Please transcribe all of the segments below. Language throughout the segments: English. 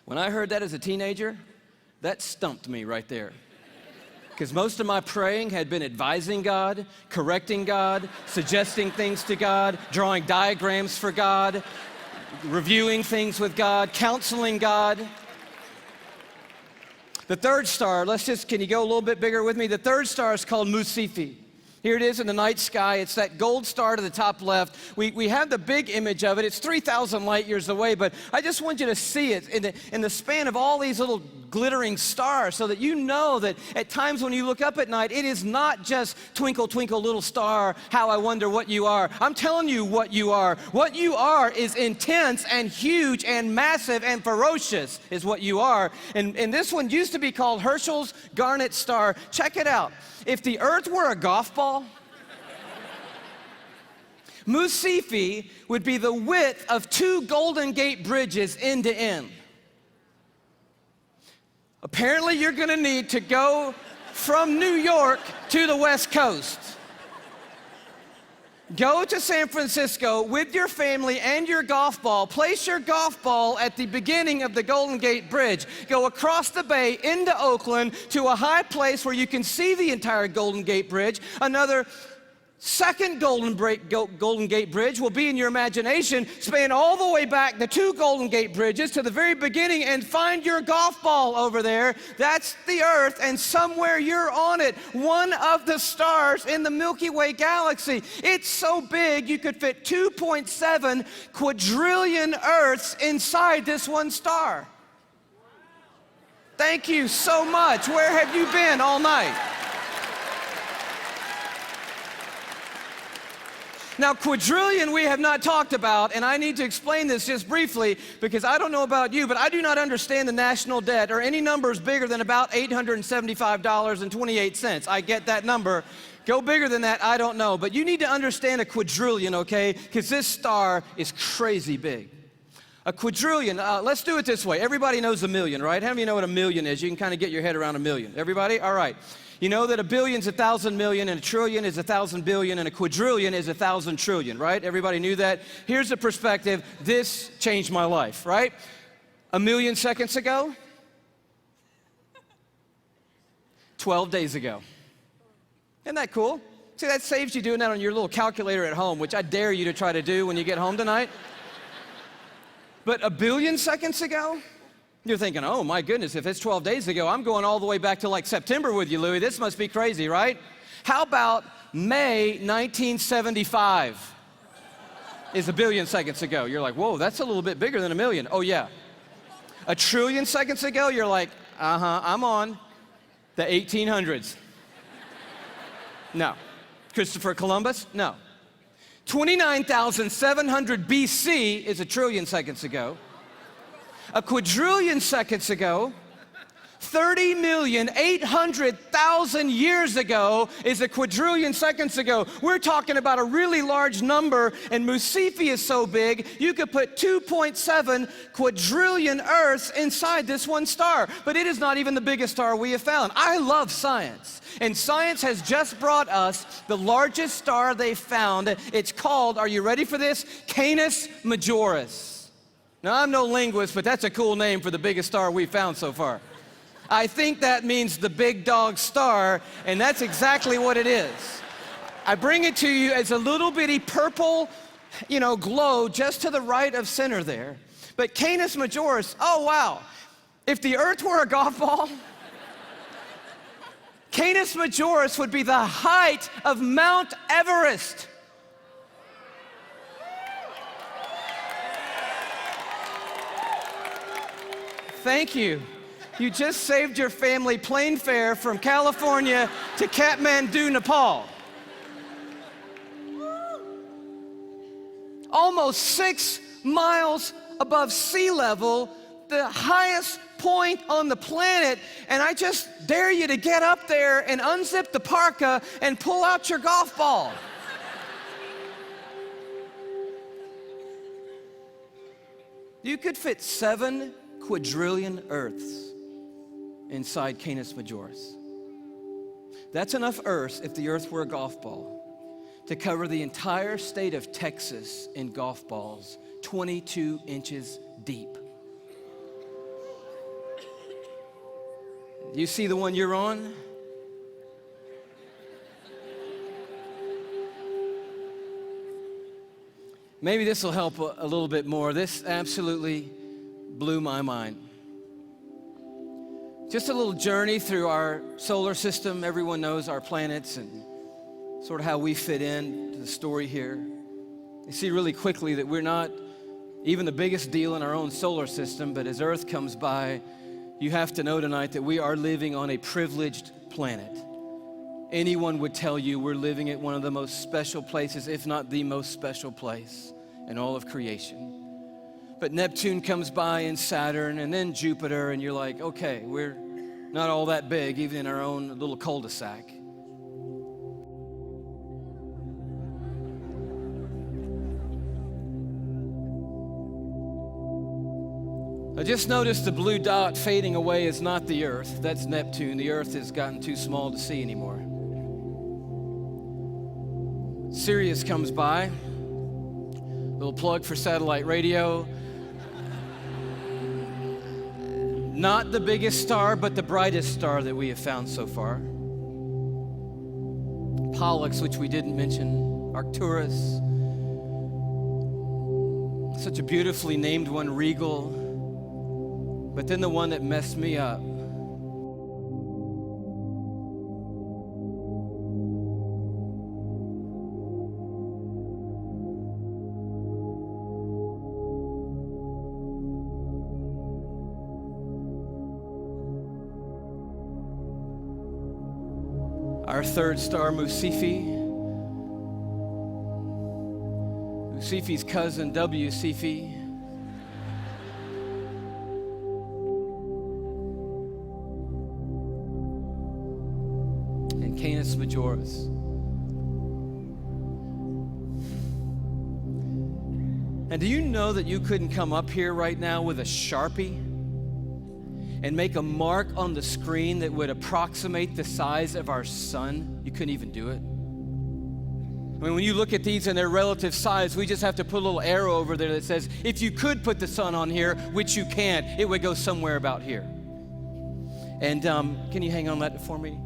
When I heard that as a teenager, that stumped me right there. Because most of my praying had been advising God, correcting God, suggesting things to God, drawing diagrams for God, reviewing things with God, counseling God. The third star, can you go a little bit bigger with me? The third star is called Musifi. Here it is in the night sky. It's that gold star to the top left. We have the big image of it. It's 3,000 light years away, but I just want you to see it in the span of all these little glittering stars so that you know that at times when you look up at night, it is not just twinkle, twinkle, little star, how I wonder what you are. I'm telling you what you are. What you are is intense and huge and massive and ferocious is what you are. And this one used to be called Herschel's Garnet Star. Check it out. If the earth were a golf ball, Musifi would be the width of 2 Golden Gate bridges end to end. Apparently, you're going to need to go from New York to the West Coast. Go to San Francisco with your family and your golf ball. Place your golf ball at the beginning of the Golden Gate Bridge. Go across the bay into Oakland to a high place where you can see the entire Golden Gate Bridge. Another second Golden Gate Bridge will be in your imagination. Span all the way back the 2 Golden Gate Bridges to the very beginning and find your golf ball over there. That's the Earth, and somewhere you're on it. One of the stars in the Milky Way galaxy. It's so big you could fit 2.7 quadrillion Earths inside this one star. Thank you so much. Where have you been all night? Now, quadrillion we have not talked about, and I need to explain this just briefly because I don't know about you, but I do not understand the national debt or any numbers bigger than about $875.28. I get that number. Go bigger than that, I don't know. But you need to understand a quadrillion, okay? Because this star is crazy big. A quadrillion, let's do it this way. Everybody knows a million, right? How many of you know what a million is? You can kind of get your head around a million. Everybody? All right. You know that a billion's 1,000 million, and a trillion is 1,000 billion, and a quadrillion is 1,000 trillion, right? Everybody knew that? Here's the perspective. This changed my life, right? A million seconds ago, 12 days ago. Isn't that cool? See, that saves you doing that on your little calculator at home, which I dare you to try to do when you get home tonight. But a billion seconds ago, you're thinking, oh my goodness, if it's 12 days ago, I'm going all the way back to like September with you, Louie. This must be crazy, right? How about May 1975 is a billion seconds ago? You're like, whoa, that's a little bit bigger than a million. Oh yeah. A trillion seconds ago, you're like, I'm on the 1800s. No. Christopher Columbus? No. 29,700 BC is a trillion seconds ago. A quadrillion seconds ago, 30,800,000 years ago is a quadrillion seconds ago. We're talking about a really large number, and Musifi is so big, you could put 2.7 quadrillion Earths inside this one star. But it is not even the biggest star we have found. I love science, and science has just brought us the largest star they found. It's called, are you ready for this? Canis Majoris. Now, I'm no linguist, but that's a cool name for the biggest star we've found so far. I think that means the big dog star, and that's exactly what it is. I bring it to you as a little bitty purple, glow just to the right of center there. But Canis Majoris, oh wow. If the Earth were a golf ball, Canis Majoris would be the height of Mount Everest. Thank you. You just saved your family plane fare from California to Kathmandu, Nepal. Almost 6 miles above sea level, the highest point on the planet, and I just dare you to get up there and unzip the parka and pull out your golf ball. You could fit 7 quadrillion Earths inside Canis Majoris. That's enough Earths, if the Earth were a golf ball, to cover the entire state of Texas in golf balls, 22 inches deep. You see the one you're on? Maybe this will help a little bit more. This absolutely blew my mind. Just a little journey through our solar system. Everyone knows our planets and sort of how we fit in to the story here. You see really quickly that we're not even the biggest deal in our own solar system, but as Earth comes by, you have to know tonight that we are living on a privileged planet. Anyone would tell you we're living at one of the most special places, if not the most special place in all of creation. But Neptune comes by and Saturn and then Jupiter, and you're like, okay, we're not all that big, even in our own little cul-de-sac. I just noticed the blue dot fading away is not the Earth. That's Neptune. The Earth has gotten too small to see anymore. Sirius comes by. Little plug for satellite radio. Not the biggest star, but the brightest star that we have found so far. Pollux, which we didn't mention. Arcturus. Such a beautifully named one, Regal. But then the one that messed me up. Our third star, Musifi. Musifi's cousin, W. Cephei. Canis Majoris. And do you know that you couldn't come up here right now with a Sharpie and make a mark on the screen that would approximate the size of our sun? You couldn't even do it. I mean, when you look at these in their relative size, we just have to put a little arrow over there that says, if you could put the sun on here, which you can't, it would go somewhere about here. And can you hang on that for me?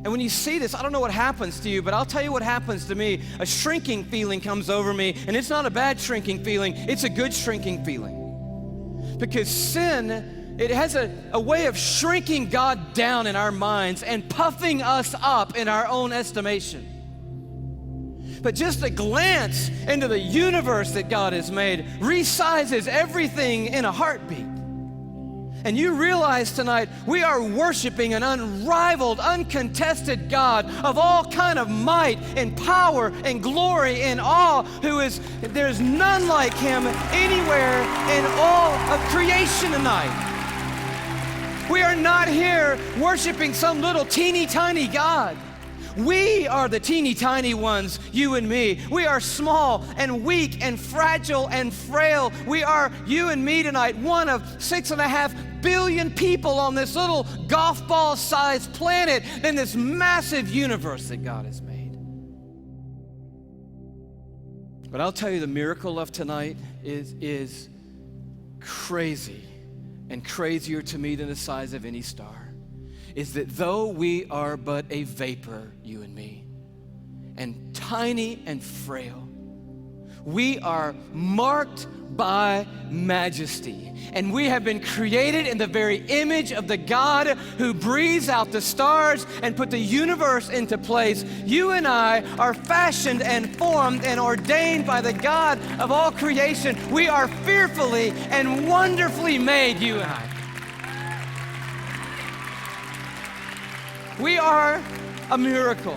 And when you see this, I don't know what happens to you, but I'll tell you what happens to me. A shrinking feeling comes over me, and it's not a bad shrinking feeling, it's a good shrinking feeling. Because sin, it has a way of shrinking God down in our minds and puffing us up in our own estimation. But just a glance into the universe that God has made resizes everything in a heartbeat. And you realize tonight we are worshiping an unrivaled, uncontested God of all kind of might and power and glory and awe, there's none like him anywhere in all of creation tonight. We are not here worshiping some little teeny tiny God. We are the teeny tiny ones, you and me. We are small and weak and fragile and frail. We are, you and me tonight, one of 6.5 billion people on this little golf ball sized planet in this massive universe that God has made. But I'll tell you, the miracle of tonight is crazy, and crazier to me than the size of any star. Is that though we are but a vapor, you and me, and tiny and frail, we are marked by majesty. And we have been created in the very image of the God who breathes out the stars and put the universe into place. You and I are fashioned and formed and ordained by the God of all creation. We are fearfully and wonderfully made, you and I. We are a miracle.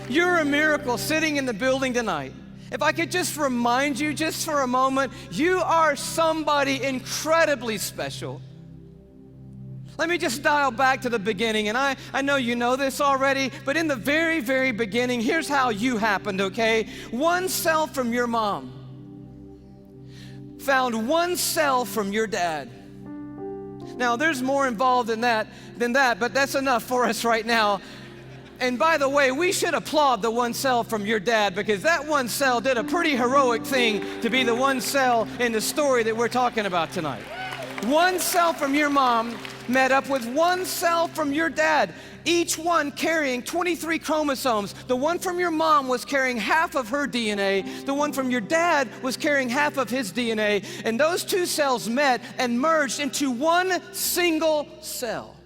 You're a miracle sitting in the building tonight. If I could just remind you just for a moment, you are somebody incredibly special. Let me just dial back to the beginning, and I know you know this already, but in the very, very beginning, here's how you happened, okay? One cell from your mom found one cell from your dad. Now, there's more involved in that than that, but that's enough for us right now. And by the way, we should applaud the one cell from your dad, because that one cell did a pretty heroic thing to be the one cell in the story that we're talking about tonight. One cell from your mom met up with one cell from your dad, each one carrying 23 chromosomes. The one from your mom was carrying half of her DNA. The one from your dad was carrying half of his DNA. And those two cells met and merged into one single cell.